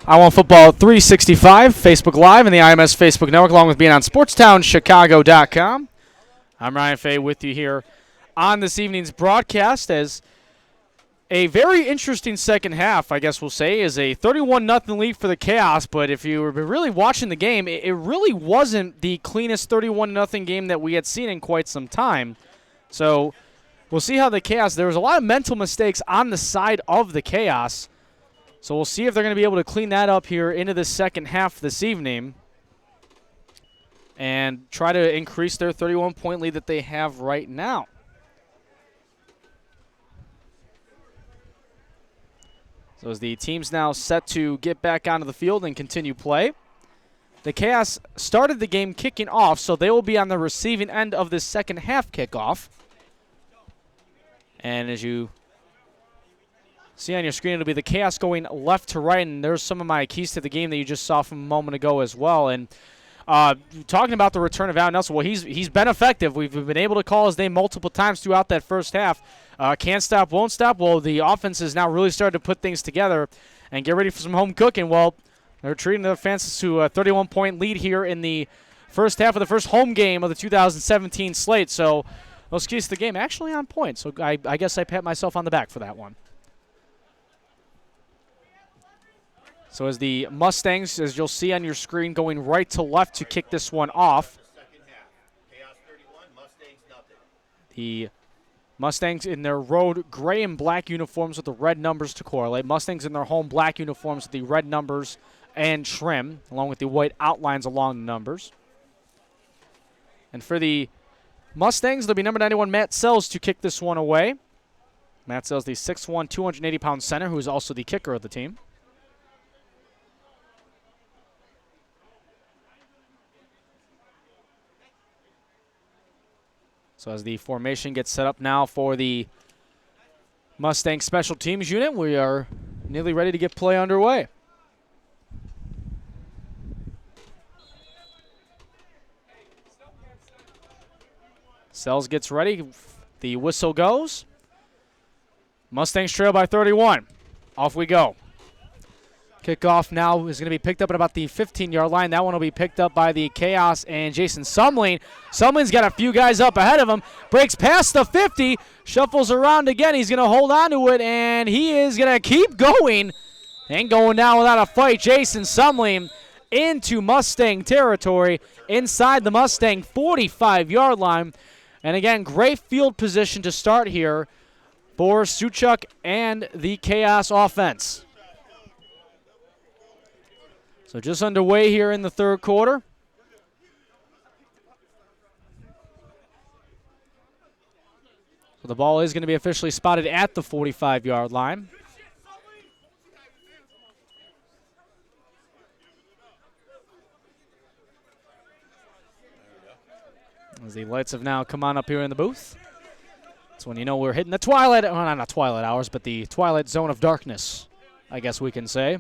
I Want Football 365, Facebook Live, and the IMS Facebook Network, along with being on SportsTownChicago.com. I'm Ryan Fay with you here on this evening's broadcast as a very interesting second half, I guess we'll say, is a 31-0 lead for the Chaos. But if you were really watching the game, it really wasn't the cleanest 31-0 game that we had seen in quite some time. So we'll see how the Chaos, there was a lot of mental mistakes on the side of the Chaos. So we'll see if they're going to be able to clean that up here into the second half this evening and try to increase their 31-point lead that they have right now. So as the team's now set to get back onto the field and continue play, the Chaos started the game kicking off, so they will be on the receiving end of this second half kickoff. And as you see on your screen, it'll be the Chaos going left to right, and there's some of my keys to the game that you just saw from a moment ago as well. And talking about the return of Al Nelson, well, he's been effective. We've been able to call his name multiple times throughout that first half. Can't stop, won't stop. Well, the offense is now really starting to put things together and get ready for some home cooking. Well, they're treating the fences to a 31-point lead here in the first half of the first home game of the 2017 slate. So those keys to the game actually on point. So I guess I pat myself on the back for that one. So as the Mustangs, as you'll see on your screen, going right to left to kick this one off. The Mustangs in their road gray and black uniforms with the red numbers to correlate. Mustangs in their home black uniforms with the red numbers and trim, along with the white outlines along the numbers. And for the Mustangs, there'll be number 91, Matt Sells, to kick this one away. Matt Sells, the 6'1", 280-pound center, who is also the kicker of the team. So as the formation gets set up now for the Mustang Special Teams unit, we are nearly ready to get play underway. Sells gets ready. The whistle goes. Mustangs trail by 31. Off we go. Kickoff now is going to be picked up at about the 15-yard line. That one will be picked up by the Chaos and Jason Sumlin. Sumlin's got a few guys up ahead of him. Breaks past the 50. Shuffles around again. He's going to hold on to it, and he is going to keep going. Ain't going down without a fight. Jason Sumlin into Mustang territory inside the Mustang 45-yard line. And again, great field position to start here for Suchuk and the Chaos offense. So just underway here in the third quarter. So the ball is going to be officially spotted at the 45-yard line. As the lights have now come on up here in the booth. That's when you know we're hitting the twilight, well, not twilight hours, but the twilight zone of darkness, I guess we can say.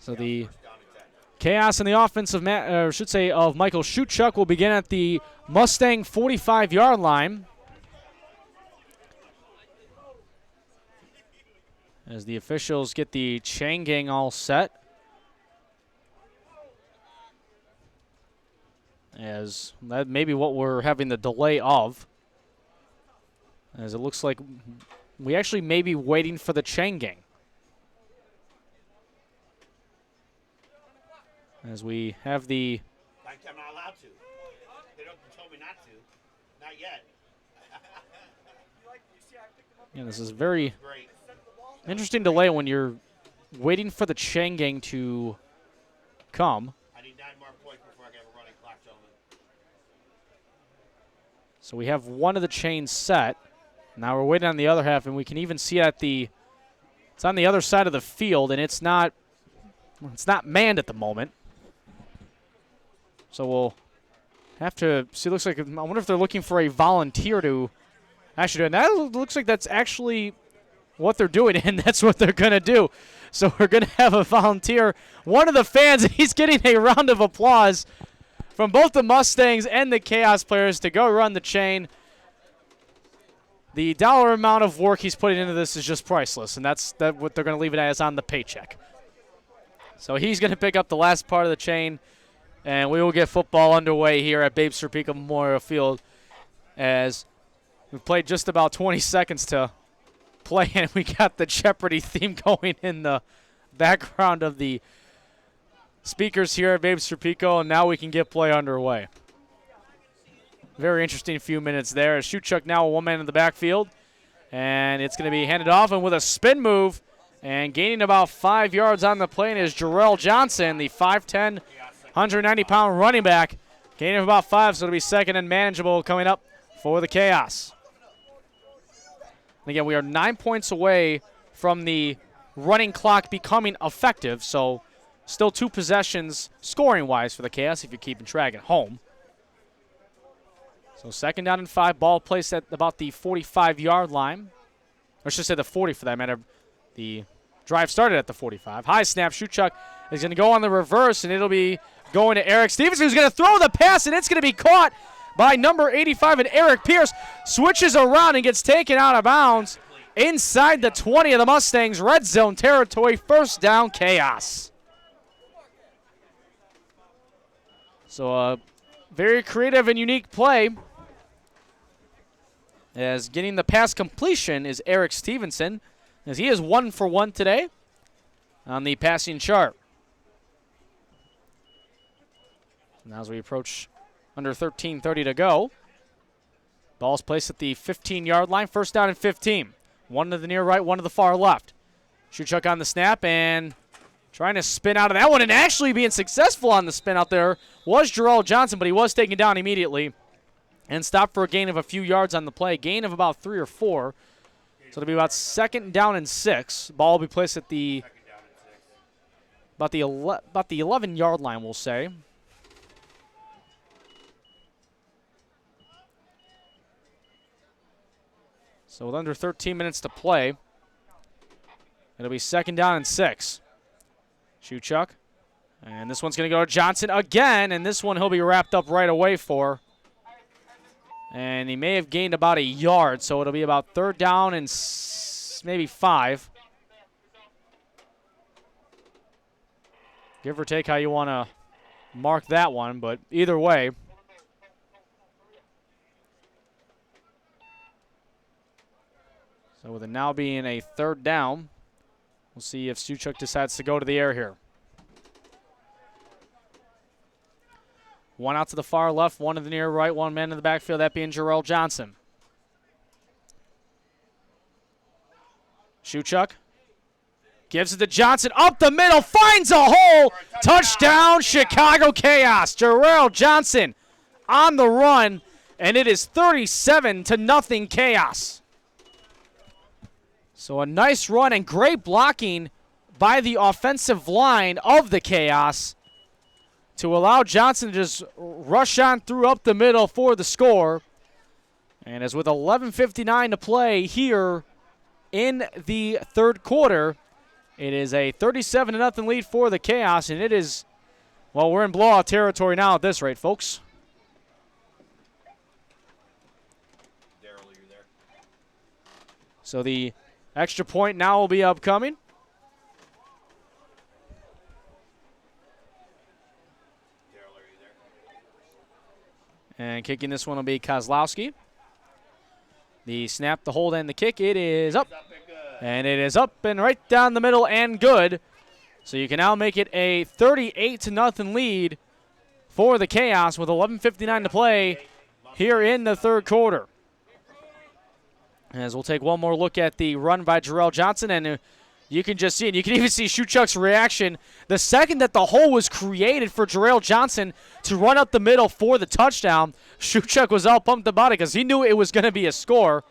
So the Chaos in the offense of Michael Schutchuk will begin at the Mustang 45-yard line. As the officials get the chain gang all set. As that may be what we're having the delay of. As it looks like we actually may be waiting for the chain gang. As we have the... I'm not allowed to. They don't tell me not to. Not yet. Yeah, this is very interesting delay when you're waiting for the chain gang to come. I need 9 more points before I get a running clock, gentlemen. So we have one of the chains set. Now we're waiting on the other half, and we can even see at the... It's on the other side of the field, and it's not manned at the moment. So we'll have to see. Looks like, I wonder if they're looking for a volunteer to actually do it. And that looks like that's actually what they're doing, and that's what they're going to do. So we're going to have a volunteer, one of the fans, and he's getting a round of applause from both the Mustangs and the Chaos players to go run the chain. the dollar amount of work he's putting into this is just priceless, and that's what they're going to leave it as on the paycheck. So he's going to pick up the last part of the chain, and we will get football underway here at Babe Serpico Memorial Field as we've played just about 20 seconds to play, and we got the Jeopardy theme going in the background of the speakers here at Babe Serpico, and now we can get play underway. Very interesting few minutes there. Shewchuk now a one-man in the backfield, and it's going to be handed off, and with a spin move and gaining about 5 yards on the plane is Jarrell Johnson, the 5'10", 190-pound running back, gaining about 5, so it'll be second and manageable coming up for the Chaos. And again, we are 9 points away from the running clock becoming effective, so still 2 possessions scoring-wise for the Chaos if you're keeping track at home. So second down and 5, ball placed at about the 45-yard line. Or I should say the 40 for that matter. The drive started at the 45. High snap, Shewchuk is going to go on the reverse, and it'll be going to Eric Stevenson, who's going to throw the pass, and it's going to be caught by number 85, and Eric Pierce switches around and gets taken out of bounds inside the 20 of the Mustangs. Red zone territory, first down, Chaos. So a very creative and unique play, as getting the pass completion is Eric Stevenson, as he is 1 for 1 today on the passing chart. Now as we approach under 13:30 to go, ball's placed at the 15-yard line, first down and 15. One to the near right, one to the far left. Shewchuk on the snap and trying to spin out of that one, and actually being successful on the spin out there was Jarrell Johnson, but he was taken down immediately and stopped for a gain of a few yards on the play, gain of about 3 or 4. So it'll be about second down and 6. Ball will be placed at the about the 11-yard line, we'll say. So with under 13 minutes to play, it'll be second down and 6. Shewchuk, and this one's going to go to Johnson again, and this one he'll be wrapped up right away for. And he may have gained about a yard, so it'll be about third down and maybe 5. Give or take how you want to mark that one, but either way. So with it now being a third down, we'll see if Shewchuk decides to go to the air here. One out to the far left, one to the near right, one man in the backfield, that being Jarrell Johnson. Shewchuk gives it to Johnson, up the middle, finds a hole, touchdown Chicago Chaos. Jarrell Johnson on the run, and it is 37-0 Chaos. So a nice run and great blocking by the offensive line of the Chaos to allow Johnson to just rush on through up the middle for the score. And as with 11:59 to play here in the third quarter, it is a 37-0 lead for the Chaos, and it is, well, we're in blowout territory now at this rate, folks. Daryl, are you there? So the extra point now will be upcoming. Daryl, are you there? And kicking this one will be Kozlowski. The snap, the hold, and the kick, it is up. And it is up and right down the middle and good. So you can now make it a 38-0 lead for the Chaos with 11:59 to play here in the third quarter. As we'll take one more look at the run by Jarrell Johnson, and you can just see it. You can even see Shewchuk's reaction the second that the hole was created for Jarrell Johnson to run up the middle for the touchdown. Shewchuk was all pumped about it because he knew it was going to be a score,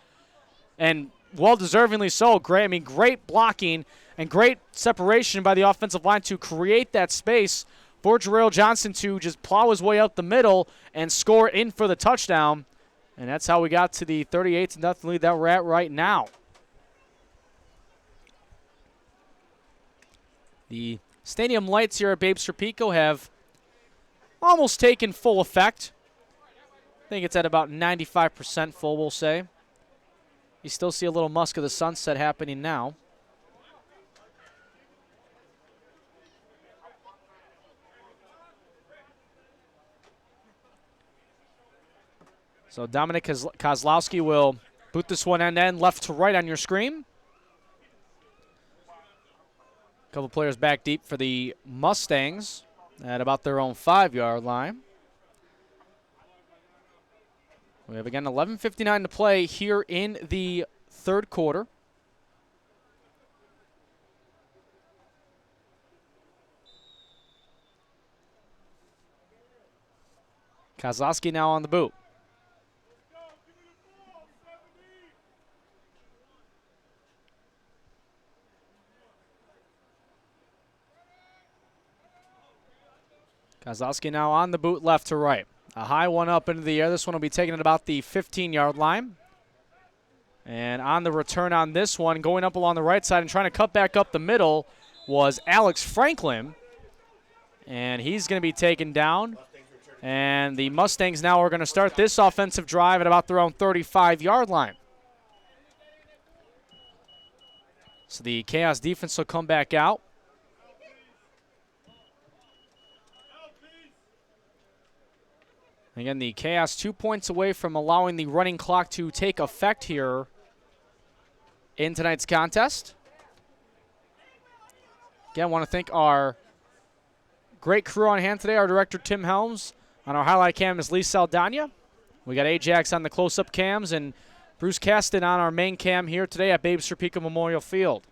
and well-deservingly so. Great blocking and great separation by the offensive line to create that space for Jarrell Johnson to just plow his way up the middle and score in for the touchdown. And that's how we got to the 38-0 lead that we're at right now. The stadium lights here at Babe Serpico have almost taken full effect. I think it's at about 95% full, we'll say. You still see a little musk of the sunset happening now. So Dominic Kozlowski will boot this one end-to-end, left to right on your screen. A couple players back deep for the Mustangs at about their own 5-yard line. We have, again, 11:59 to play here in the third quarter. Kozlowski now on the boot. Kozlowski now on the boot, left to right. A high one up into the air. This one will be taken at about the 15-yard line. And on the return on this one, going up along the right side and trying to cut back up the middle was Alex Franklin. And he's going to be taken down. And the Mustangs now are going to start this offensive drive at about their own 35-yard line. So the Chaos defense will come back out. Again, the Chaos 2 points away from allowing the running clock to take effect here in tonight's contest. Again, want to thank our great crew on hand today, our director Tim Helms. On our highlight cam is Lee Saldana. We got Ajax on the close-up cams and Bruce Caston on our main cam here today at Babe Serpico Memorial Field.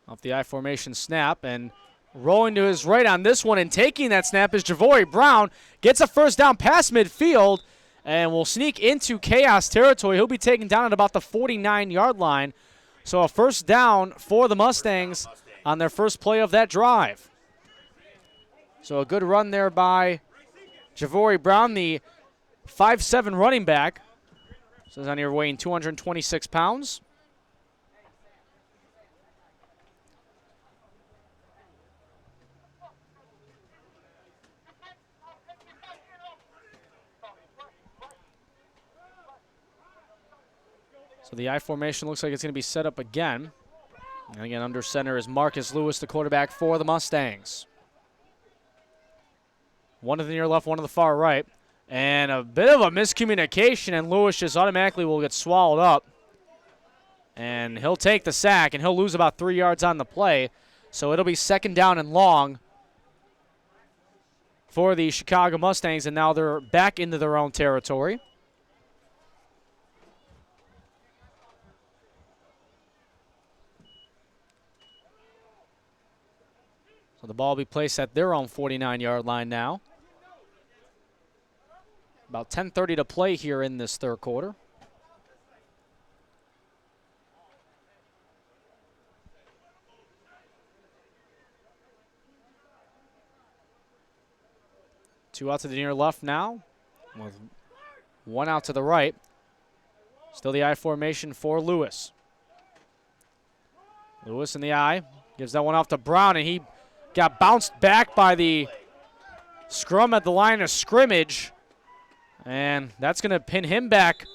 Off the I formation snap, and rolling to his right on this one and taking that snap is Javori Brown. Gets a first down past midfield and will sneak into Chaos territory. He'll be taken down at about the 49-yard line. So a first down for the Mustangs on their first play of that drive. So a good run there by Javori Brown, the 5'7" running back. So he's on here weighing 226 pounds. So the I formation looks like it's going to be set up again. And again, under center is Marcus Lewis, the quarterback for the Mustangs. One to the near left, one to the far right. And a bit of a miscommunication, and Lewis just automatically will get swallowed up. And he'll take the sack, and he'll lose about 3 yards on the play. So it'll be second down and long for the Chicago Mustangs, and now they're back into their own territory. So the ball will be placed at their own 49-yard line now. About 10:30 to play here in this third quarter. Two out to the near left now, with one out to the right. Still the I formation for Lewis. Lewis in the I, gives that one off to Brown, and he got bounced back by the scrum at the line of scrimmage. And that's going to pin him back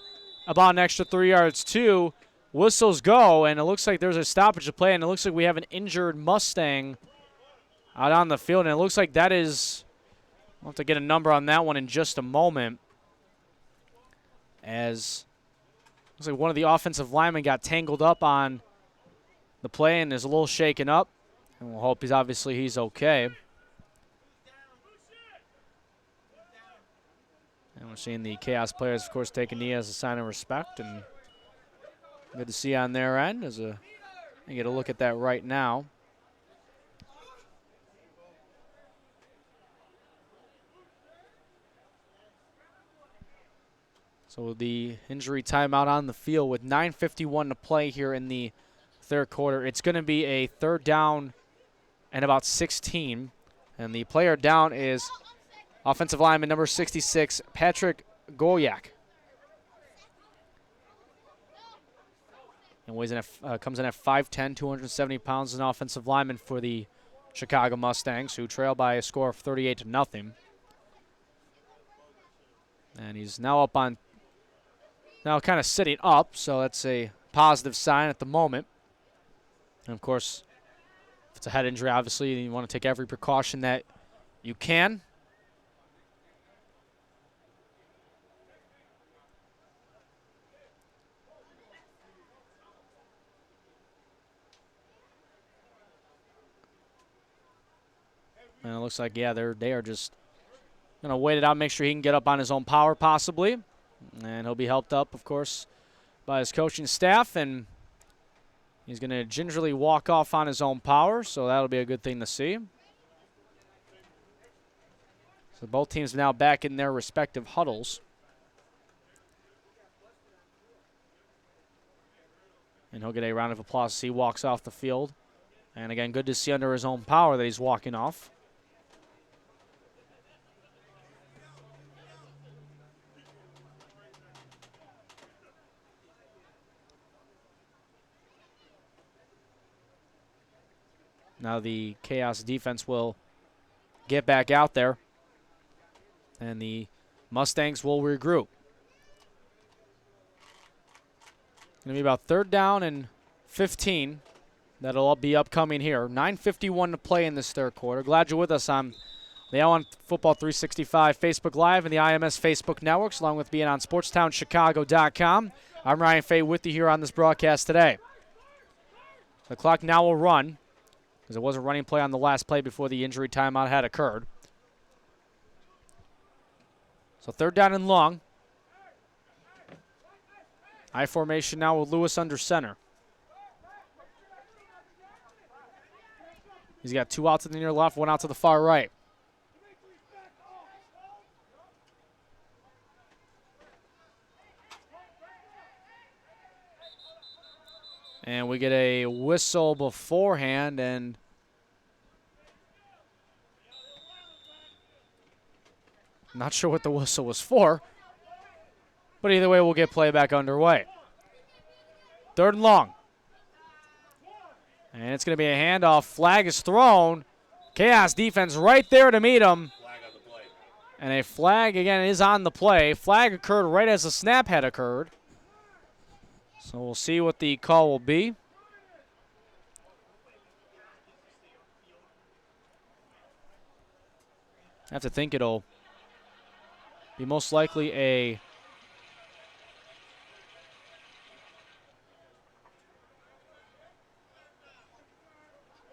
about an extra 3 yards too. Whistles go, and it looks like there's a stoppage of play, and it looks like we have an injured Mustang out on the field. And it looks like that is, we'll have to get a number on that one in just a moment, as looks like one of the offensive linemen got tangled up on the play and is a little shaken up. And we'll hope he's okay. And we're seeing the Chaos players, of course, take a knee as a sign of respect. And good to see on their end. As I get a look at that right now. So the injury timeout on the field with 9:51 to play here in the third quarter. It's going to be a third down and about 16. And the player down is offensive lineman number 66, Patrick Goyak. and comes in at 5'10", 270 pounds, an offensive lineman for the Chicago Mustangs, who trail by a score of 38-0. And he's now kind of sitting up, so that's a positive sign at the moment. And of course, if it's a head injury, obviously you want to take every precaution that you can. And it looks like, yeah, they are just going to wait it out, make sure he can get up on his own power possibly. And he'll be helped up, of course, by his coaching staff. And he's going to gingerly walk off on his own power, so that'll be a good thing to see. So both teams now back in their respective huddles. And he'll get a round of applause as he walks off the field. And again, good to see under his own power that he's walking off. Now the Chaos defense will get back out there, and the Mustangs will regroup. Going to be about 3rd down and 15. That'll all be upcoming here. 9:51 to play in this 3rd quarter. Glad you're with us on the L1 Football 365 Facebook Live and the IMS Facebook networks, along with being on SportsTownChicago.com. I'm Ryan Fay with you here on this broadcast today. The clock now will run, because it was a running play on the last play before the injury timeout had occurred. So 3rd down and long. I formation now with Lewis under center. He's got 2 out to the near left, 1 out to the far right. And we get a whistle beforehand, and not sure what the whistle was for, but either way, we'll get play back underway. 3rd and long. And it's going to be a handoff. Flag is thrown. Chaos defense right there to meet him. Flag on the play. And a flag, again, is on the play. Flag occurred right as the snap had occurred. So we'll see what the call will be. I have to think it'll be most likely a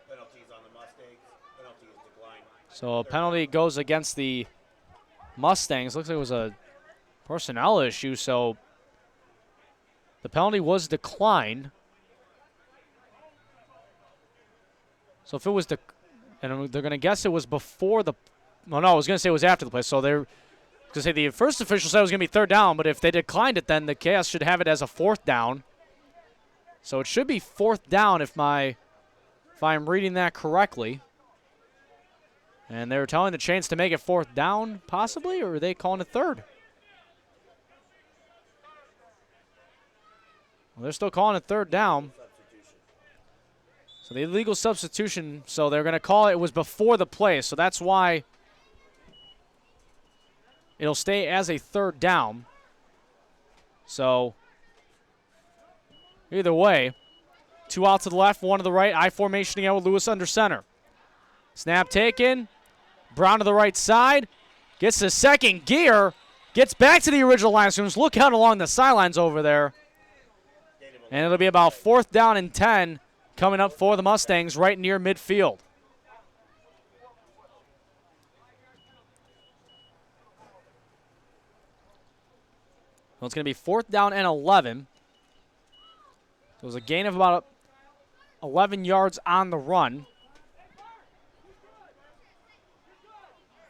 Penalties on the Mustangs. Penalty is declined. So a penalty goes against the Mustangs. Looks like it was a personnel issue, so the penalty was declined. So if it was and they're going to guess it was before the, well, no, I was going to say it was after the play. So they're going to say the first official said it was going to be 3rd down, but if they declined it, then the Chaos should have it as a 4th down. So it should be 4th down if I'm reading that correctly. And they were telling the Chains to make it 4th down, possibly, or are they calling it 3rd? Well, they're still calling it 3rd down. So the illegal substitution, so they're going to call it was before the play, so that's why it'll stay as a 3rd down. So either way, 2 out to the left, 1 to the right. I formation again with Lewis under center. Snap taken. Brown to the right side. Gets the 2nd gear. Gets back to the original line of scrimmage. Look out along the sidelines over there. And it'll be about 4th down and 10 coming up for the Mustangs right near midfield. Well, it's going to be 4th down and 11. It was a gain of about 11 yards on the run.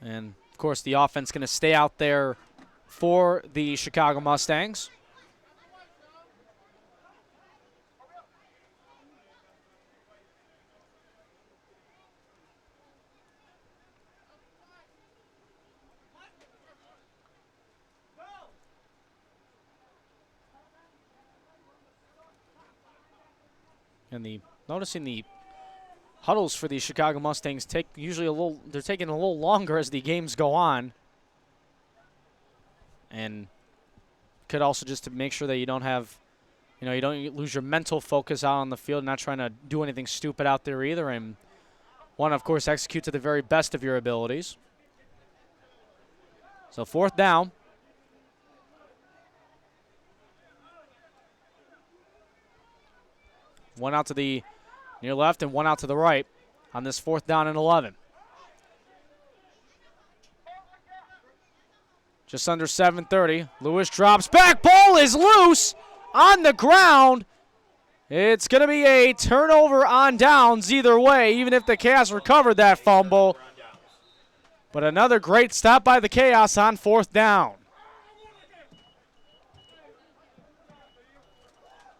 And, of course, the offense going to stay out there for the Chicago Mustangs. And noticing the huddles for the Chicago Mustangs they're taking a little longer as the games go on. And could also just to make sure that you don't have, you don't lose your mental focus out on the field, not trying to do anything stupid out there either. And want to, of course, execute to the very best of your abilities. So 4th down. One out to the near left and one out to the right on this 4th down and 11. Just under 7:30. Lewis drops back. Ball is loose on the ground. It's going to be a turnover on downs either way, even if the Chaos recovered that fumble. But another great stop by the Chaos on 4th down.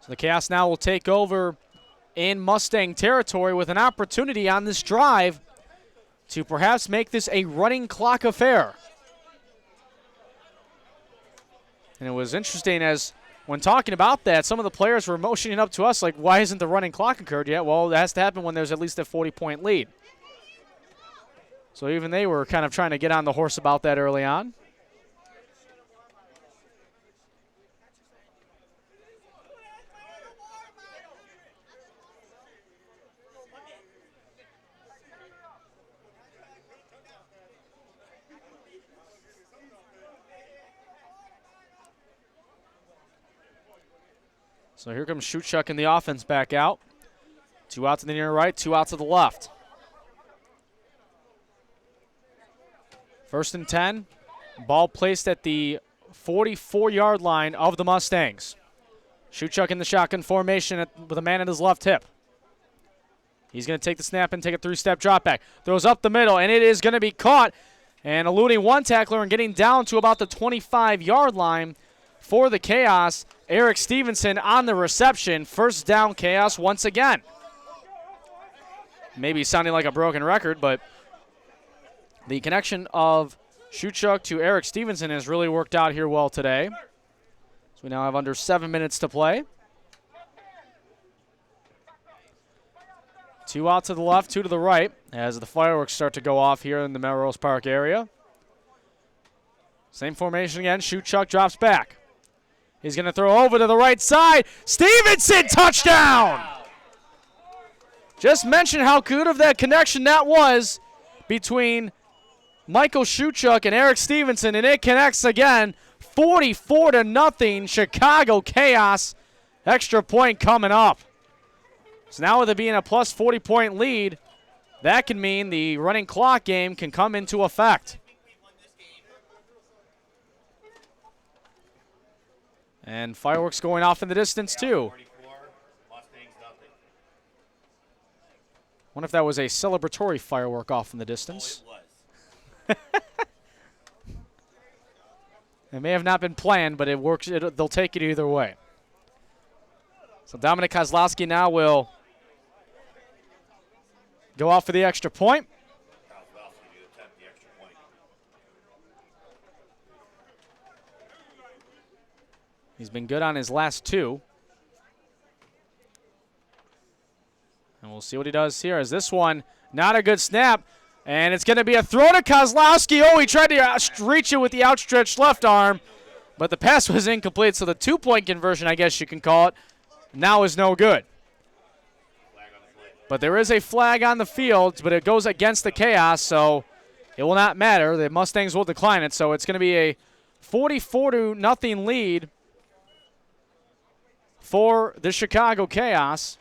So the Chaos now will take over in Mustang territory with an opportunity on this drive to perhaps make this a running clock affair. And it was interesting as when talking about that, some of the players were motioning up to us like, why isn't the running clock occurred yet? Well, it has to happen when there's at least a 40-point lead. So even they were kind of trying to get on the horse about that early on. So here comes Shootchuck in the offense back out. 2 out to the near right, 2 out to the left. 1st and 10. Ball placed at the 44-yard line of the Mustangs. Shootchuck in the shotgun formation with a man at his left hip. He's going to take the snap and take a 3-step drop back. Throws up the middle, and it is going to be caught. And eluding one tackler and getting down to about the 25-yard line for the Chaos. Eric Stevenson on the reception. 1st down, Chaos once again. Maybe sounding like a broken record, but the connection of Shootchuck to Eric Stevenson has really worked out here well today. So we now have under 7 minutes to play. 2 out to the left, 2 to the right as the fireworks start to go off here in the Melrose Park area. Same formation again. Shootchuck drops back. He's going to throw over to the right side. Stevenson, touchdown! Just mentioned how good of that connection that was between Michael Shootchuck and Eric Stevenson, and it connects again. 44-0, Chicago Chaos. Extra point coming up. So now with it being a plus 40-point lead, that can mean the running clock game can come into effect. And fireworks going off in the distance, too. Wonder if that was a celebratory firework off in the distance. Oh, it was. It may have not been planned, but it works. They'll take it either way. So Dominic Kozlowski now will go out for the extra point. He's been good on his last 2. And we'll see what he does here. As this one, not a good snap. And it's going to be a throw to Kozlowski. Oh, he tried to reach it with the outstretched left arm. But the pass was incomplete, so the 2-point conversion, I guess you can call it, now is no good. But there is a flag on the field, but it goes against the Chaos, so it will not matter. The Mustangs will decline it, so it's going to be a 44-0 lead for the Chicago Chaos.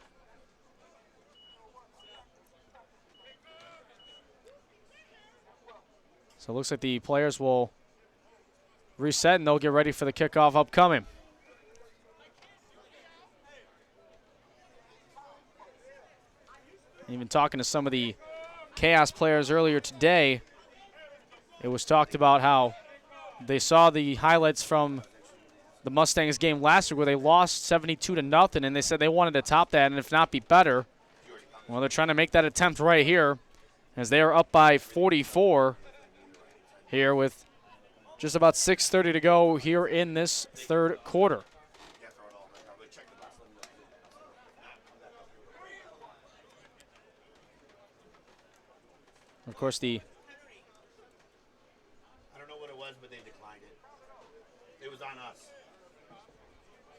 So it looks like the players will reset and they'll get ready for the kickoff upcoming. Even talking to some of the Chaos players earlier today, it was talked about how they saw the highlights from the Mustangs game last year where they lost 72-0, and they said they wanted to top that and if not be better. Well, they're trying to make that attempt right here as they are up by 44 here with just about 6:30 to go here in this third quarter. Of course, I don't know what it was, but they declined it. It was on us.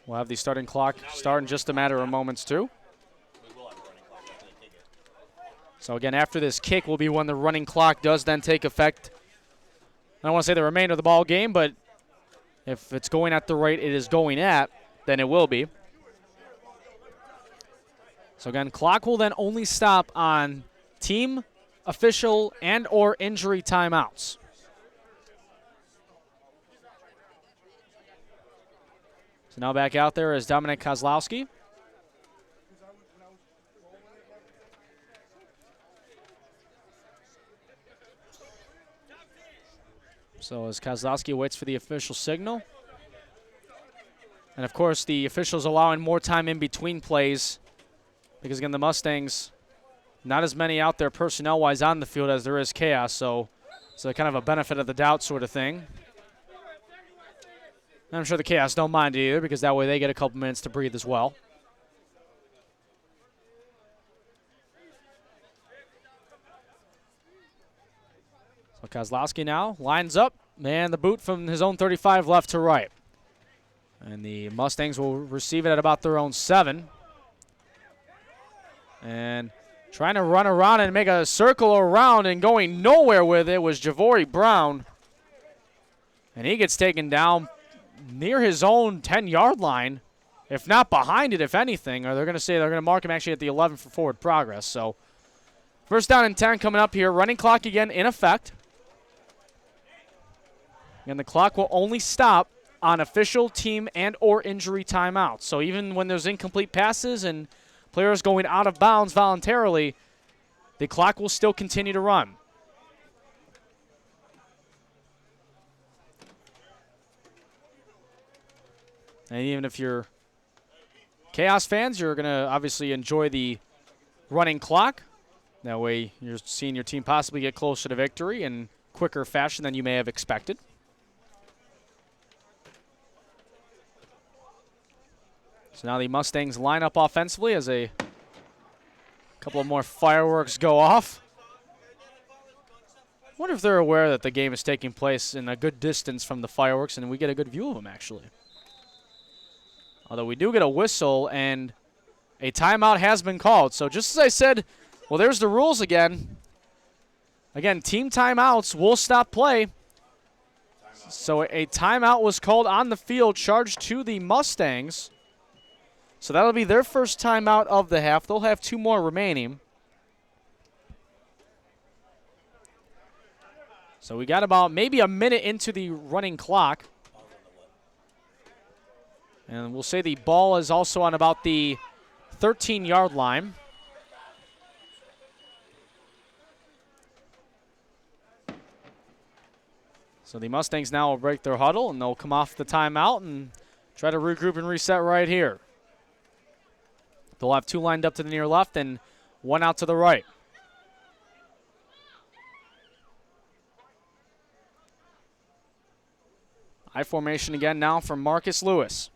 We'll have the starting clock start in just a matter of moments, too. We will have a running clock after they kick it. So, again, after this kick will be when the running clock does then take effect. I don't want to say the remainder of the ball game, but if it's going at the rate it is going at, then it will be. So, again, clock will then only stop on team, official, and or injury timeouts. So now back out there is Dominic Kozlowski. So as Kozlowski waits for the official signal. And, of course, the officials allowing more time in between plays because, again, the Mustangs, not as many out there personnel-wise on the field as there is chaos, so it's kind of a benefit of the doubt sort of thing. And I'm sure the chaos don't mind it either because that way they get a couple minutes to breathe as well. So Kozlowski now lines up, and the boot from his own 35 left to right. And the Mustangs will receive it at about their own 7. And trying to run around and make a circle around and going nowhere with it was Javori Brown. And he gets taken down near his own 10-yard line, if not behind it, if anything. Or they're going to say they're going to mark him actually at the 11 for forward progress. So first down and 10 coming up here. Running clock again in effect. And the clock will only stop on official, team, and or injury timeouts. So even when there's incomplete passes and players going out of bounds voluntarily, the clock will still continue to run. And even if you're Chaos fans, you're going to obviously enjoy the running clock. That way you're seeing your team possibly get closer to victory in quicker fashion than you may have expected. So now the Mustangs line up offensively as a couple of more fireworks go off. I wonder if they're aware that the game is taking place in a good distance from the fireworks and we get a good view of them, actually. Although we do get a whistle and a timeout has been called. So just as I said, well, there's the rules again. Again, team timeouts will stop play. So a timeout was called on the field, charged to the Mustangs. So that'll be their first timeout of the half. They'll have 2 more remaining. So we got about maybe a minute into the running clock. And we'll say the ball is also on about the 13-yard line. So the Mustangs now will break their huddle, and they'll come off the timeout and try to regroup and reset right here. They'll have 2 lined up to the near left and 1 out to the right. I formation again now from Marcus Lewis.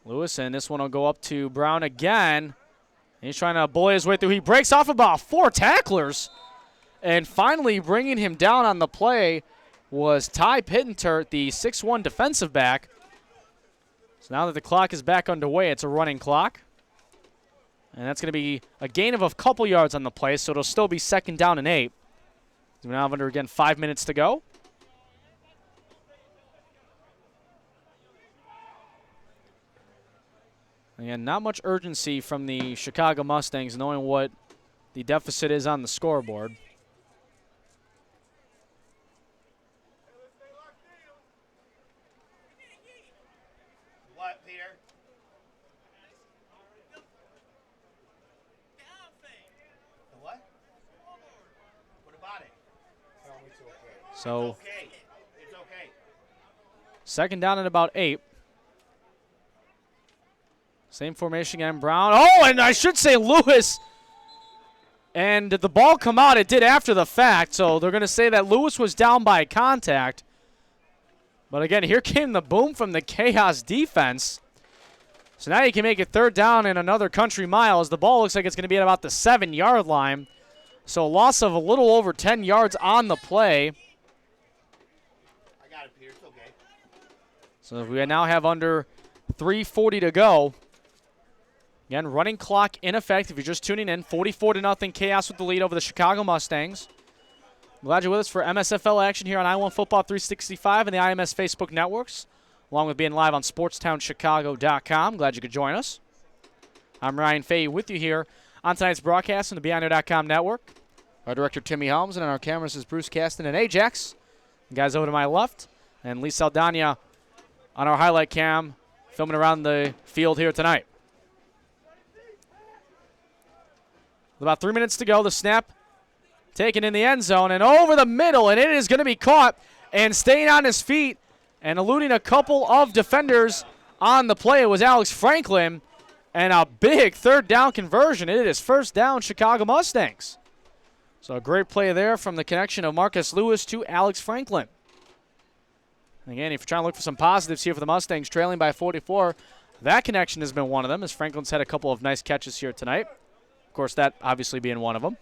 Lewis, and this one will go up to Brown again. He's trying to bully his way through. He breaks off about 4 tacklers. And finally bringing him down on the play was Ty Pittentert, the 6'1 defensive back. So now that the clock is back underway, it's a running clock. And that's going to be a gain of a couple yards on the play, so it'll still be 2nd down and 8. We now have under, again, 5 minutes to go. Again, not much urgency from the Chicago Mustangs knowing what the deficit is on the scoreboard. What, Peter? The what? What about it? So, It's okay. It's okay. 2nd down and about 8. Same formation again, Brown. Oh, and I should say Lewis. And did the ball come out? It did after the fact, so they're going to say that Lewis was down by contact. But again, here came the boom from the Chaos defense. So now you can make it 3rd down and another country mile as the ball looks like it's going to be at about the 7-yard line. So a loss of a little over 10 yards on the play. I got it, Peter. It's okay. So we now have under 3:40 to go. Again, running clock in effect. If you're just tuning in, 44-0 Chaos with the lead over the Chicago Mustangs. Glad you're with us for MSFL action here on I1 Football 365 and the IMS Facebook networks, along with being live on SportstownChicago.com. Glad you could join us. I'm Ryan Fahey with you here on tonight's broadcast on the BeyondNo.com network. Our director, Timmy Helms, and on our cameras is Bruce Caston and Ajax. The guys over to my left, and Lee Saldana on our highlight cam, filming around the field here tonight. With about 3 minutes to go, the snap taken in the end zone and over the middle, and it is going to be caught and staying on his feet and eluding a couple of defenders on the play. It was Alex Franklin, and a big third down conversion. It is first down, Chicago Mustangs. So a great play there from the connection of Marcus Lewis to Alex Franklin. And again, if you're trying to look for some positives here for the Mustangs, trailing by 44, that connection has been one of them, as Franklin's had a couple of nice catches here tonight. Of course, that obviously being one of them.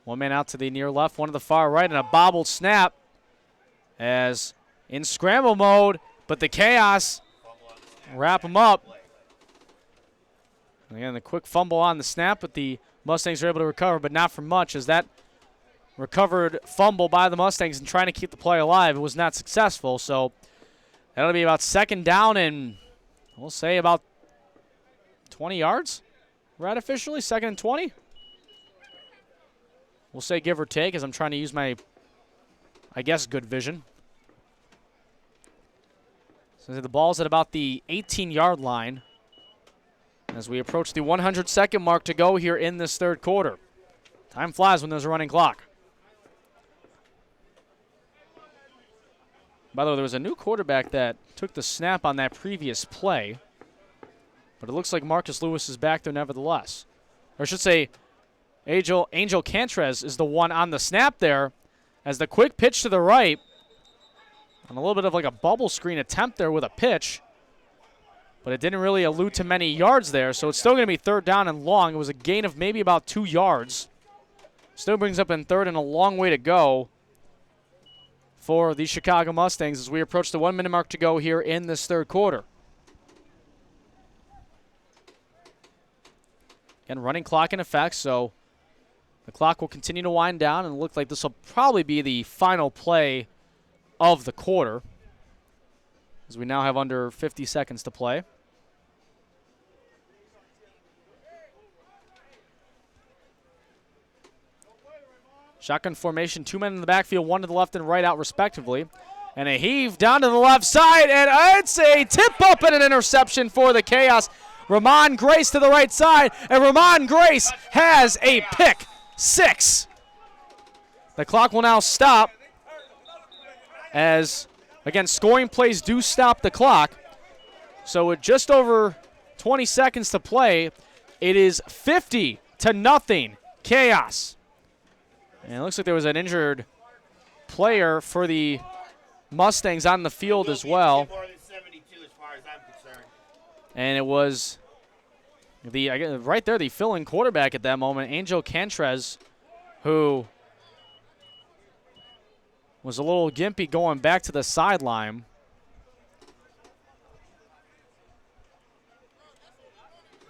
One man out to the near left, one to the far right, and a bobbled snap as in scramble mode, but the Chaos wrap him up. And again, the quick fumble on the snap, but the Mustangs are able to recover, but not for much, as that recovered fumble by the Mustangs and trying to keep the play alive, it was not successful. So that'll be about second down and we'll say about 20 yards, right officially, second and 20. We'll say give or take, as I'm trying to use my, I guess, good vision. So the ball's at about the 18-yard line as we approach the 100-second mark to go here in this third quarter. Time flies when there's a running clock. By the way, there was a new quarterback that took the snap on that previous play, but it looks like Marcus Lewis is back there nevertheless. Or I should say, Angel Cantrez is the one on the snap there, as the quick pitch to the right, and a little bit of like a bubble screen attempt there with a pitch, but it didn't really allude to many yards there, so it's still going to be third down and long. It was a gain of maybe about 2 yards. Still brings up in third and a long way to go for the Chicago Mustangs as we approach the 1 minute mark to go here in this third quarter. Again, running clock in effect, so the clock will continue to wind down, and it looks like this will probably be the final play of the quarter, as we now have under 50 seconds to play. Shotgun formation, 2 men in the backfield, 1 to the left and right out respectively. And a heave down to the left side, and it's a tip up and an interception for the Chaos. Ramon Grace to the right side, and Ramon Grace has a pick six. The clock will now stop as, again, scoring plays do stop the clock. So with just over 20 seconds to play, it is 50-0 Chaos. And it looks like there was an injured player for the Mustangs on the field as well. More than 72 as far as I'm concerned. And it was right there, the fill-in quarterback at that moment, Angel Cantrez, who was a little gimpy going back to the sideline.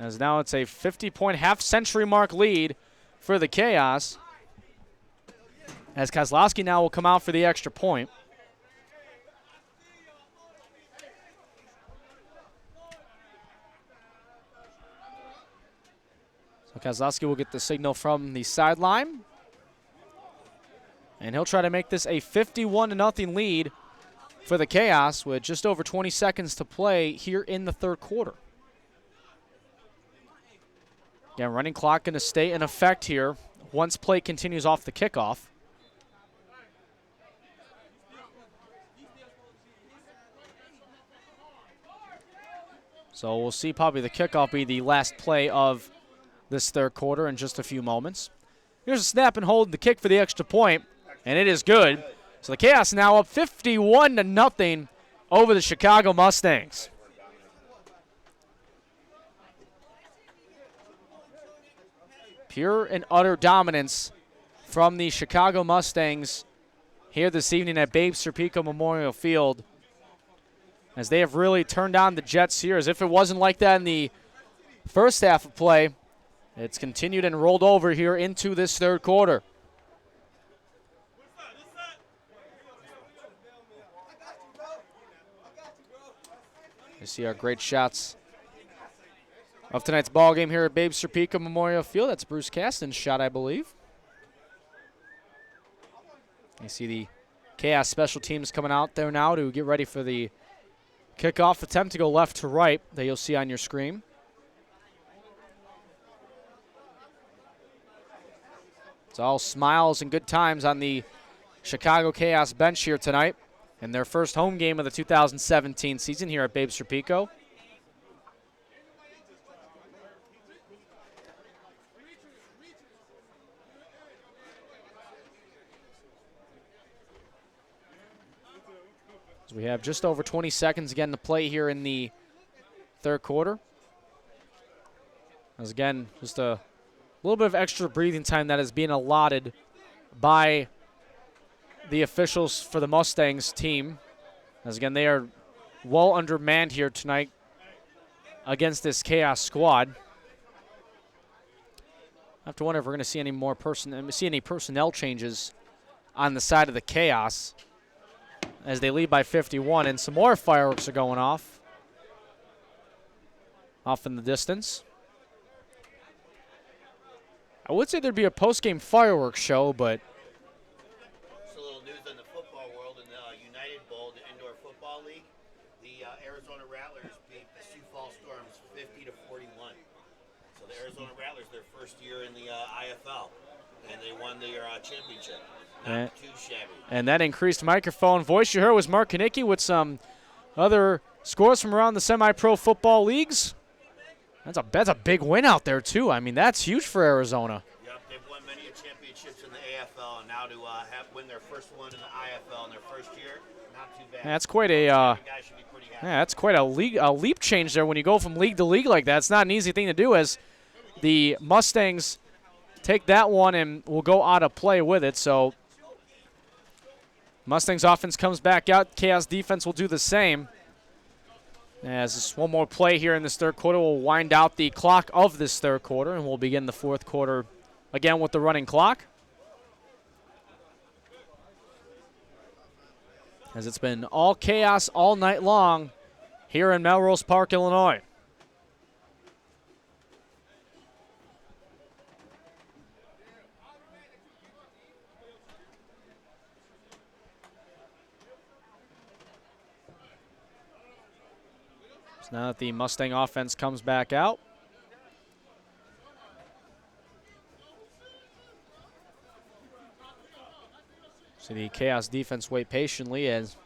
As now it's a 50-point half-century mark lead for the Chaos, as Kozlowski now will come out for the extra point. So Kozlowski will get the signal from the sideline, and he'll try to make this a 51-0 lead for the Chaos with just over 20 seconds to play here in the third quarter. Again, running clock going to stay in effect here once play continues off the kickoff. So we'll see probably the kickoff be the last play of this third quarter in just a few moments. Here's a snap and hold, the kick for the extra point, and it is good. So the Chaos now up 51-0 over the Chicago Mustangs. Pure and utter dominance from the Chicago Mustangs here this evening at Babe Serpico Memorial Field, as they have really turned on the Jets here. As if it wasn't like that in the first half of play, it's continued and rolled over here into this third quarter. You see our great shots of tonight's ball game here at Babe Serpico Memorial Field. That's Bruce Caston's shot, I believe. You see the Chaos special teams coming out there now to get ready for the kickoff attempt to go left to right that you'll see on your screen. It's all smiles and good times on the Chicago Chaos bench here tonight in their first home game of the 2017 season here at Babe Serpico. So we have just over 20 seconds again to play here in the third quarter. As again, just a little bit of extra breathing time that is being allotted by the officials for the Mustangs team. As again, they are well undermanned here tonight against this Chaos squad. I have to wonder if we're going to see any more personnel changes on the side of the Chaos as they lead by 51, and some more fireworks are going off in the distance. I would say there'd be a post-game fireworks show, but Just a little news in the football world. In the United Bowl, the indoor football league, the Arizona Rattlers beat the Sioux Falls Storms 50-41. So the Arizona Rattlers, their first year in the IFL, and they won their championship. Not too shabby. And that increased microphone voice you heard was Mark Kanicki with some other scores from around the semi-pro football leagues. That's a big win out there, too. I mean, that's huge for Arizona. Yep, they've won many championships in the AFL, and now to win their first one in the IFL in their first year, not too bad. That's quite that's quite a leap change there when you go from league to league like that. It's not an easy thing to do, as the Mustangs take that one and will go out of play with it. So Mustangs offense comes back out. Chaos defense will do the same. As this one more play here in this third quarter will wind out the clock of this third quarter, and we'll begin the fourth quarter again with the running clock. As it's been all chaos all night long here in Melrose Park, Illinois. So now that the Mustang offense comes back out, see the Chaos defense wait patiently as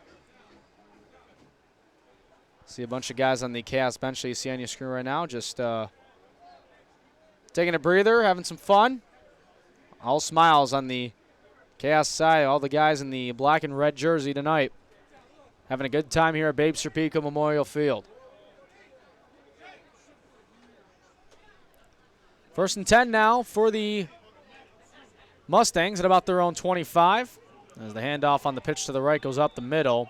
see a bunch of guys on the Chaos bench that you see on your screen right now just taking a breather, having some fun. All smiles on the Chaos side, all the guys in the black and red jersey tonight having a good time here at Babe Serpico Memorial Field. First and 10 now for the Mustangs at about their own 25. As the handoff on the pitch to the right goes up the middle.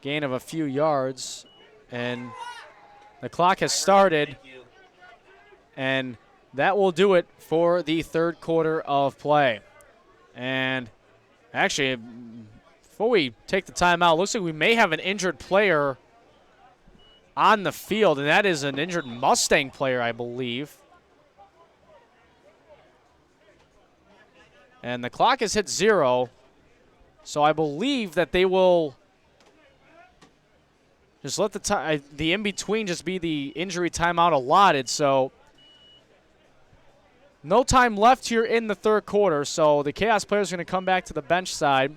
Gain of a few yards. And the clock has started. And that will do it for the third quarter of play. And actually, before we take the timeout, looks like we may have an injured player on the field. And that is an injured Mustang player, I believe. And the clock has hit 0, so I believe that they will just let the in-between just be the injury timeout allotted. So no time left here in the third quarter, so the Chaos players are going to come back to the bench side.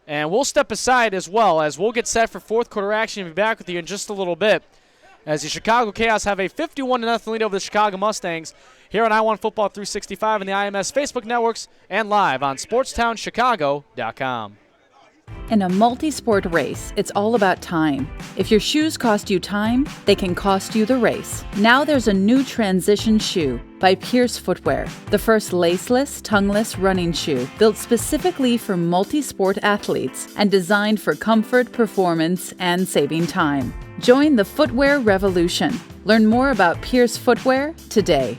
And we'll step aside as well, as we'll get set for fourth quarter action and be back with you in just a little bit, as the Chicago Chaos have a 51-0 lead over the Chicago Mustangs here on I1 Football 365 and the IMS Facebook networks and live on SportsTownChicago.com. In a multi-sport race, it's all about time. If your shoes cost you time, they can cost you the race. Now there's a new transition shoe by Pierce Footwear, the first laceless, tongueless running shoe built specifically for multi-sport athletes and designed for comfort, performance, and saving time. Join the footwear revolution. Learn more about Pierce Footwear today.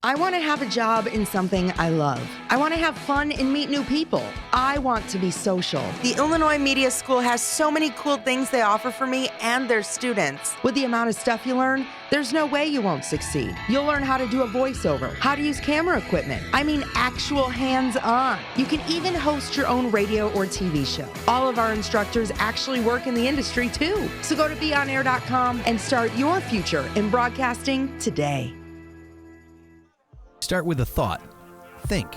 I want to have a job in something I love. I want to have fun and meet new people. I want to be social. The Illinois Media School has so many cool things they offer for me and their students. With the amount of stuff you learn, there's no way you won't succeed. You'll learn how to do a voiceover, how to use camera equipment. I mean, actual hands-on. You can even host your own radio or TV show. All of our instructors actually work in the industry too. So go to beonair.com and start your future in broadcasting today. Start with a thought. Think.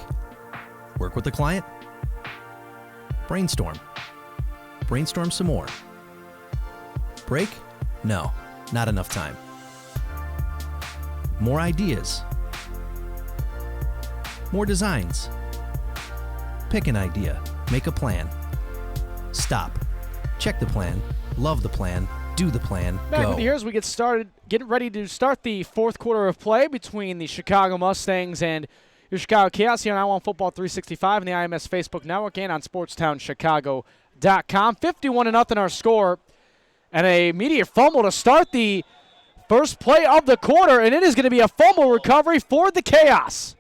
Work with the client. Brainstorm. Brainstorm some more. Break? No, not enough time. More ideas. More designs. Pick an idea. Make a plan. Stop. Check the plan. Love the plan. Do the plan. Back Go. with the years, we getting ready to start the fourth quarter of play between the Chicago Mustangs and your Chicago Chaos here on I Want Football 365 and the IMS Facebook Network and on SportsTownChicago.com. 51-0 our score, and a immediate fumble to start the first play of the quarter, and it is going to be a fumble recovery for the Chaos.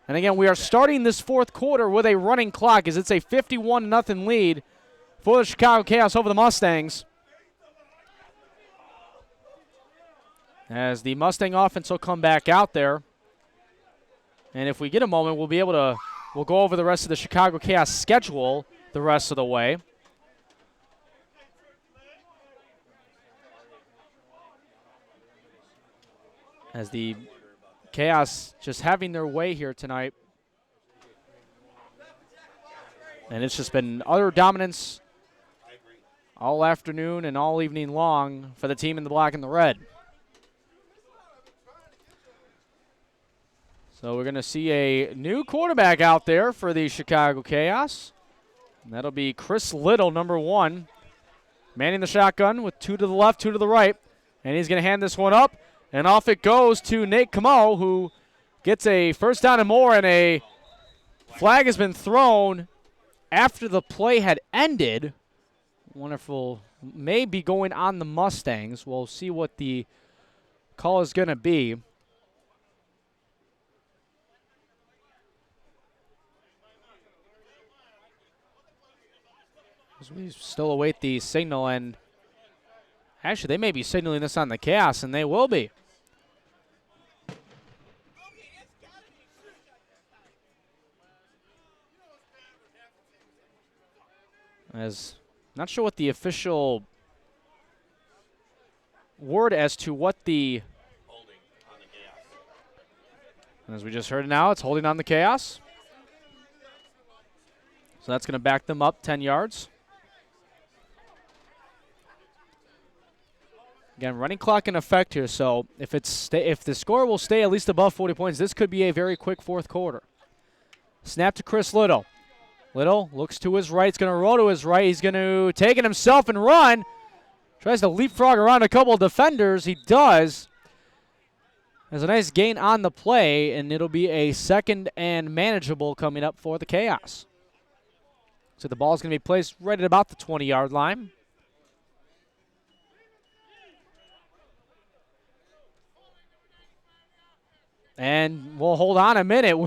And again, we are starting this fourth quarter with a running clock as it's a 51-0 lead for the Chicago Chaos over the Mustangs. As the Mustang offense will come back out there. And if we get a moment, we'll go over the rest of the Chicago Chaos schedule the rest of the way. As the Chaos just having their way here tonight. And it's just been utter dominance all afternoon and all evening long for the team in the black and the red. So we're going to see a new quarterback out there for the Chicago Chaos. And that'll be Chris Little, number 1, manning the shotgun with 2 to the left, 2 to the right. And he's going to hand this one up, and off it goes to Nate Camo, who gets a first down and more, and a flag has been thrown after the play had ended. Wonderful. May be going on the Mustangs. We'll see what the call is going to be. As we still await the signal, and actually they may be signaling this on the Chaos, and they will be. As not sure what the official word as to what the Holding on the Chaos. as we just heard now, it's holding on the Chaos. So that's going to back them up 10 yards. Again, running clock in effect here, so if the score will stay at least above 40 points, this could be a very quick fourth quarter. Snap to Chris Little. Little looks to his right. He's going to roll to his right. He's going to take it himself and run. Tries to leapfrog around a couple of defenders. He does. There's a nice gain on the play, and it'll be a second and manageable coming up for the Chaos. So the ball's going to be placed right at about the 20-yard line. And we'll hold on a minute.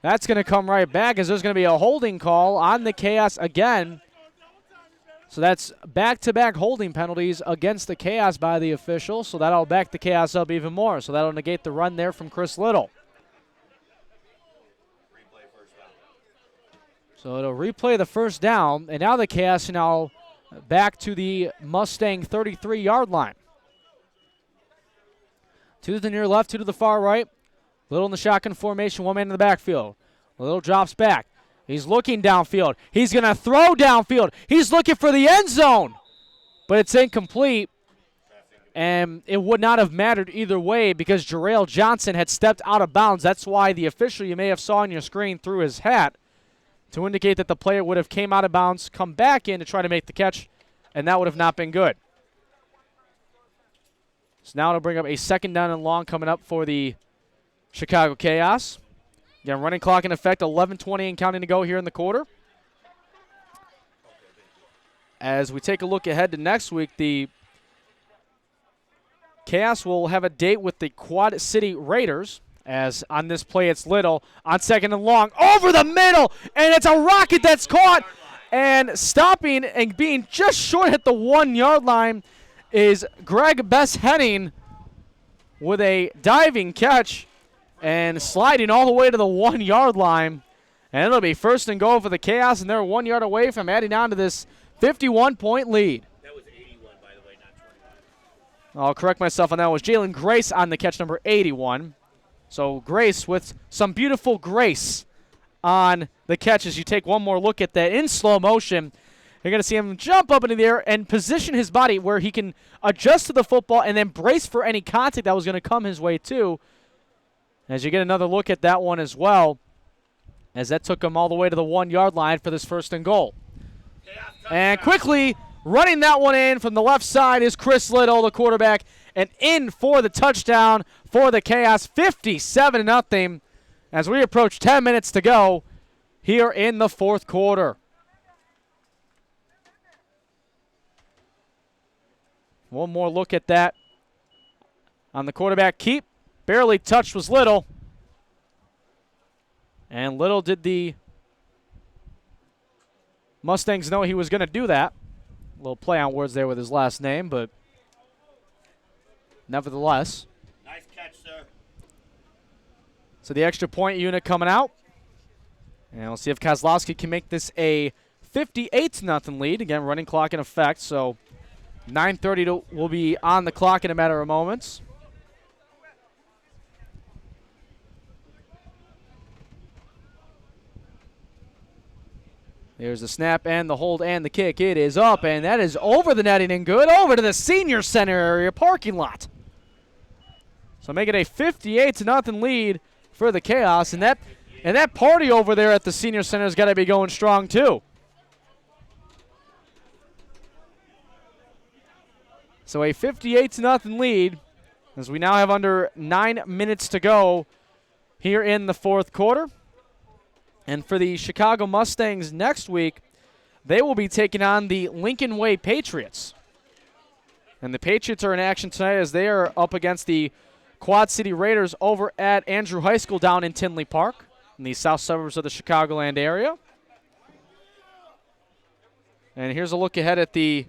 That's going to come right back as there's going to be a holding call on the Chaos again. So that's back-to-back holding penalties against the Chaos by the official. So that'll back the Chaos up even more. So that'll negate the run there from Chris Little. So it'll replay the first down. And now the Chaos are now back to the Mustang 33-yard line. Two to the near left, two to the far right. Little in the shotgun formation, one man in the backfield. Little drops back. He's looking downfield. He's going to throw downfield. He's looking for the end zone. But it's incomplete. And it would not have mattered either way because Jarrell Johnson had stepped out of bounds. That's why the official you may have saw on your screen threw his hat to indicate that the player would have came out of bounds, come back in to try to make the catch, and that would have not been good. So now it'll bring up a second down and long coming up for the Chicago Chaos. Again, running clock in effect, 11:20 and counting to go here in the quarter. As we take a look ahead to next week, the Chaos will have a date with the Quad City Raiders. As on this play, it's Little on second and long, over the middle, and it's a rocket that's caught. And stopping and being just short at the 1 yard line is Greg Bess-Henning with a diving catch and sliding all the way to the 1 yard line. And it'll be first and goal for the Chaos, and they're 1 yard away from adding on to this 51-point lead. That was 81, by the way, not 21. I'll correct myself on that. It was Jalen Grace on the catch, number 81. So Grace with some beautiful grace on the catch. As you take one more look at that in slow motion, you're going to see him jump up into the air and position his body where he can adjust to the football and then brace for any contact that was going to come his way too. As you get another look at that one as well, as that took him all the way to the 1 yard line for this first and goal. And quickly running that one in from the left side is Chris Little, the quarterback, and in for the touchdown for the Chaos, 57-0, as we approach 10 minutes to go here in the fourth quarter. One more look at that. On the quarterback keep, barely touched was Little. And Little did the Mustangs know he was going to do that. A little play on words there with his last name, but nevertheless. Nice catch, sir. So the extra point unit coming out. And we'll see if Kozlowski can make this a 58-0 lead. Again, running clock in effect, so 9:30 will be on the clock in a matter of moments. There's the snap and the hold and the kick. It is up, and that is over the netting and good. Over to the senior center area parking lot. So make it a 58-0 lead for the Chaos, and that party over there at the senior center has got to be going strong too. So a 58-0 lead as we now have under 9 minutes to go here in the fourth quarter. And for the Chicago Mustangs next week, they will be taking on the Lincoln Way Patriots. And the Patriots are in action tonight as they are up against the Quad City Raiders over at Andrew High School down in Tinley Park in the south suburbs of the Chicagoland area. And here's a look ahead at the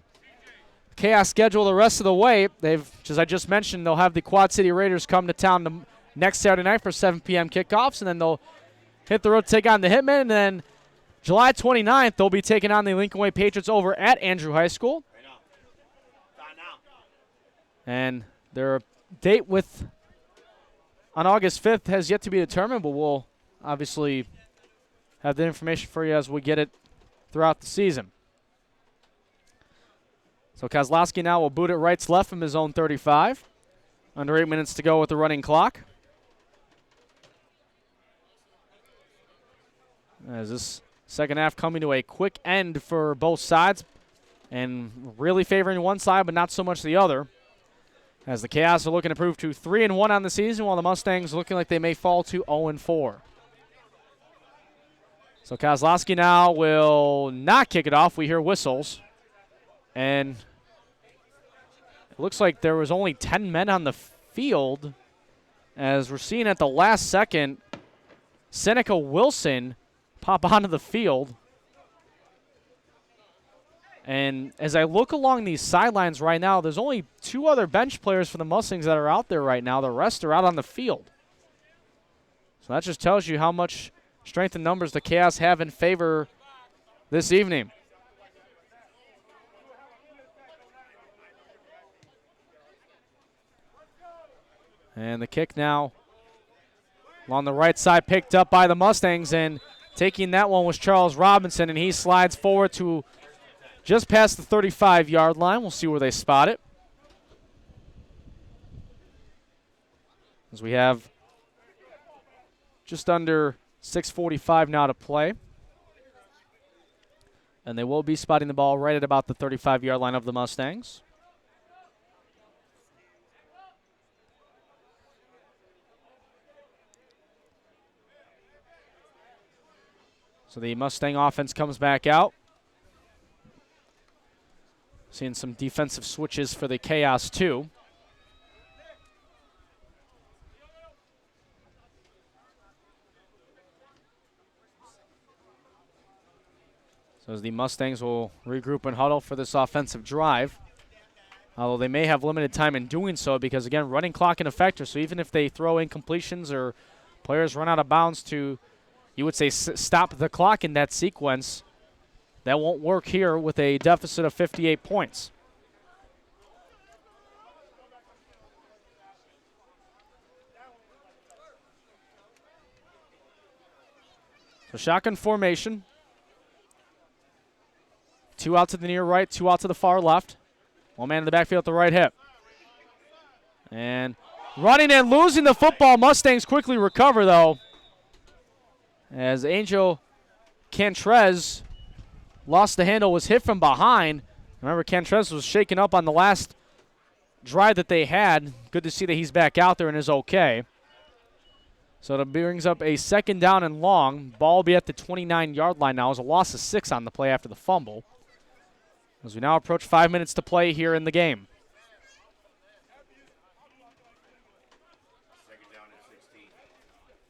Chaos schedule the rest of the way. As I just mentioned, they'll have the Quad City Raiders come to town next Saturday night for 7 p.m. kickoffs, and then they'll hit the road to take on the Hitmen, and then July 29th, they'll be taking on the Lincoln Way Patriots over at Andrew High School. And their date on August 5th has yet to be determined, but we'll obviously have the information for you as we get it throughout the season. So Kozlowski now will boot it right to left from his own 35. Under 8 minutes to go with the running clock. As this second half coming to a quick end for both sides, and really favoring one side but not so much the other, as the Chaos are looking to prove to 3-1 on the season, while the Mustangs looking like they may fall to 0-4. So Kozlowski now will not kick it off. We hear whistles, and it looks like there was only 10 men on the field, as we're seeing at the last second Seneca Wilson pop onto the field. And as I look along these sidelines right now, there's only 2 other bench players for the Mustangs that are out there right now. The rest are out on the field. So that just tells you how much strength and numbers the Chaos have in favor this evening. And the kick now along the right side picked up by the Mustangs, and taking that one was Charles Robinson, and he slides forward to just past the 35-yard line. We'll see where they spot it. As we have just under 6:45 now to play. And they will be spotting the ball right at about the 35-yard line of the Mustangs. So the Mustang offense comes back out. Seeing some defensive switches for the Chaos too. So as the Mustangs will regroup and huddle for this offensive drive. Although they may have limited time in doing so because, again, running clock in effect. So even if they throw incompletions or players run out of bounds to, you would say, stop the clock in that sequence, that won't work here with a deficit of 58 points. So shotgun formation. 2 out to the near right, 2 out to the far left. 1 man in the backfield at the right hip. And running and losing the football. Mustangs quickly recover, though, as Angel Cantrez lost the handle, was hit from behind. Remember, Cantrez was shaken up on the last drive that they had. Good to see that he's back out there and is okay. So that brings up a 2nd down and long. Ball will be at the 29-yard line now. It was a loss of 6 on the play after the fumble. As we now approach 5 minutes to play here in the game.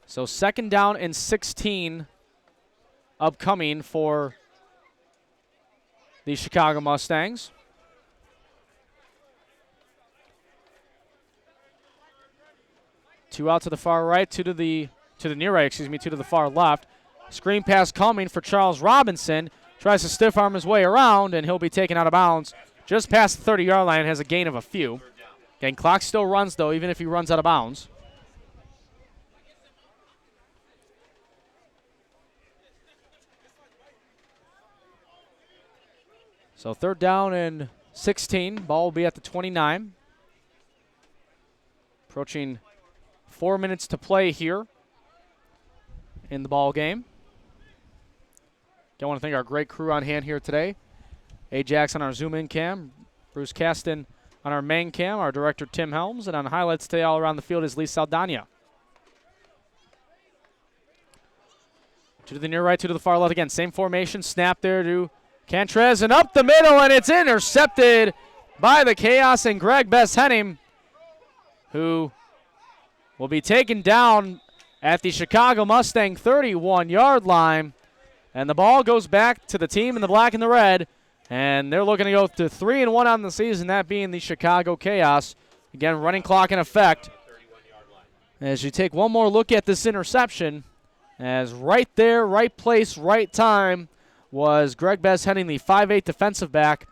So 2nd down and 16 upcoming for the Chicago Mustangs. Two out to the far right, two to the near right, two to the far left. Screen pass coming for Charles Robinson. Tries to stiff arm his way around, and he'll be taken out of bounds just past the 30-yard line. Has a gain of a few. Again, clock still runs, though, even if he runs out of bounds. So 3rd down and 16. Ball will be at the 29. Approaching 4 minutes to play here in the ball game. I want to thank our great crew on hand here today. Ajax on our zoom-in cam, Bruce Caston on our main cam, our director Tim Helms, and on highlights today all around the field is Lee Saldana. To the near right, to the far left again. Same formation, snap there to Cantrez, and up the middle, and it's intercepted by the Chaos and Greg Bess-Henning, who will be taken down at the Chicago Mustang 31-yard line. And the ball goes back to the team in the black and the red, and they're looking to go to 3-1 on the season, that being the Chicago Chaos. Again, running clock in effect. As you take one more look at this interception, as right there, right place, right time, was Greg Bess-Henning, the 5'8 defensive back,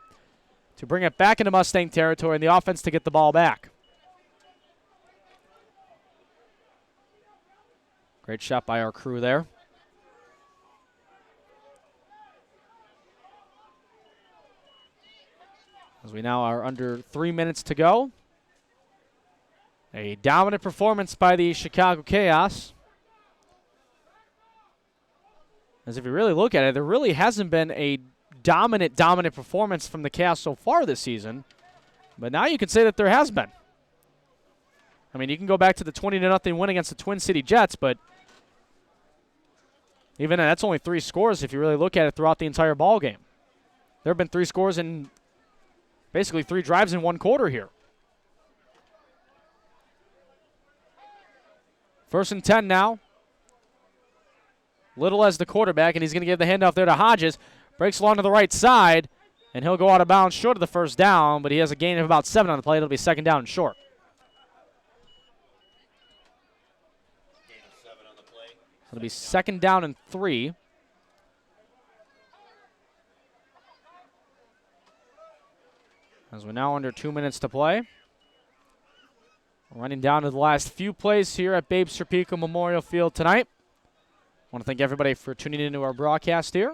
to bring it back into Mustang territory and the offense to get the ball back. Great shot by our crew there. As we now are under 3 minutes to go. A dominant performance by the Chicago Chaos. As if you really look at it, there really hasn't been a dominant performance from the Chaos so far this season. But now you can say that there has been. I mean, you can go back to the 20-0 win against the Twin City Jets, but even that's only 3 scores if you really look at it throughout the entire ball game. There have been 3 scores in basically 3 drives in 1 quarter here. 1st and 10 now. Little as the quarterback, and he's going to give the handoff there to Hodges. Breaks along to the right side, and he'll go out of bounds short of the 1st down, but he has a gain of about 7 on the play. It'll be 2nd down and short. Gain of 7 on the play. It'll be 2nd down and 3. As we're now under 2 minutes to play. Running down to the last few plays here at Babe Serpico Memorial Field tonight. I want to thank everybody for tuning into our broadcast here.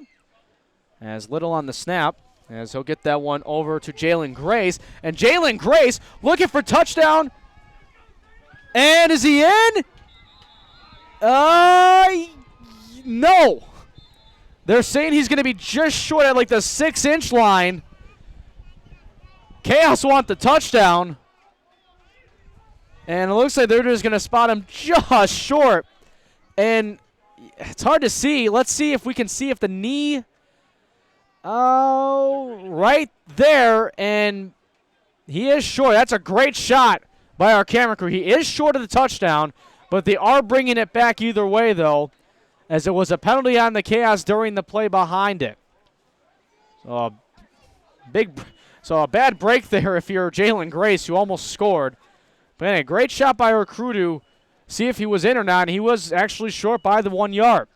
As Little on the snap, as he'll get that one over to Jalen Grace. And Jalen Grace looking for touchdown. And is he in? No. They're saying he's going to be just short at like the 6-inch line. Chaos want the touchdown. And it looks like they're just going to spot him just short. And it's hard to see. Let's see if we can see if the knee. Oh, right there. And he is short. That's a great shot by our camera crew. He is short of the touchdown, but they are bringing it back either way, though, as it was a penalty on the Chaos during the play behind it. So a bad break there if you're Jalen Grace, who almost scored. But anyway, great shot by our crew to see if he was in or not. And he was actually short by the 1 yard.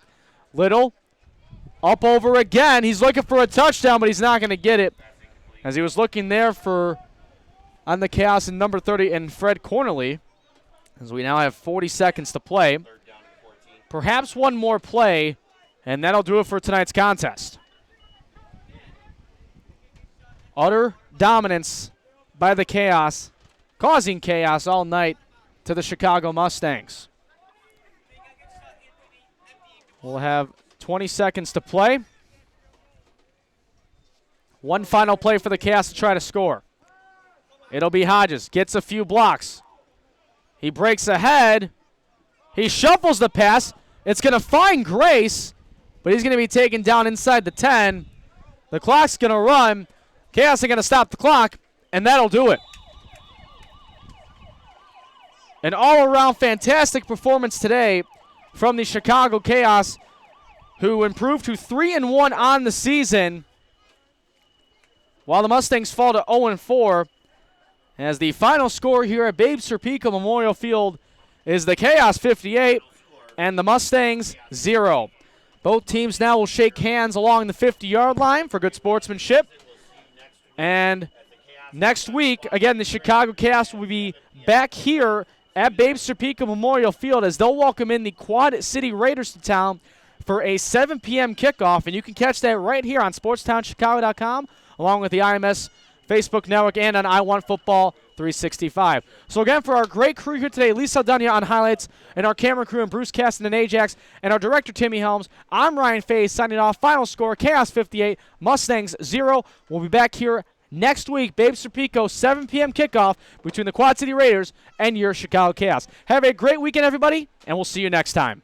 Little up over again. He's looking for a touchdown, but he's not going to get it. As he was looking there for on the Chaos in number 30 and Fred Cornely. As we now have 40 seconds to play. Perhaps one more play, and that'll do it for tonight's contest. Utter dominance by the Chaos, causing chaos all night to the Chicago Mustangs. We'll have 20 seconds to play. One final play for the Chaos to try to score. It'll be Hodges. Gets a few blocks. He breaks ahead. He shuffles the pass. It's going to find Grace, but he's going to be taken down inside the 10. The clock's going to run. Chaos are going to stop the clock, and that'll do it. An all-around fantastic performance today from the Chicago Chaos, who improved to 3-1 on the season, while the Mustangs fall to 0-4. As the final score here at Babe Serpico Memorial Field is the Chaos 58 and the Mustangs 0. Both teams now will shake hands along the 50-yard line for good sportsmanship. And next week, again, the Chicago Chaos will be back here at Babe Serpico Memorial Field as they'll welcome in the Quad City Raiders to town for a 7 p.m. kickoff. And you can catch that right here on SportsTownChicago.com along with the IMS Facebook Network and on iWantFootball 365. So again, for our great crew here today, Lee Saldana on highlights, and our camera crew and Bruce Caston and Ajax, and our director Timmy Helms, I'm Ryan Faye signing off. Final score, Chaos 58, Mustangs 0. We'll be back here next week, Babe Serpico, 7 p.m. kickoff between the Quad City Raiders and your Chicago Chaos. Have a great weekend, everybody, and we'll see you next time.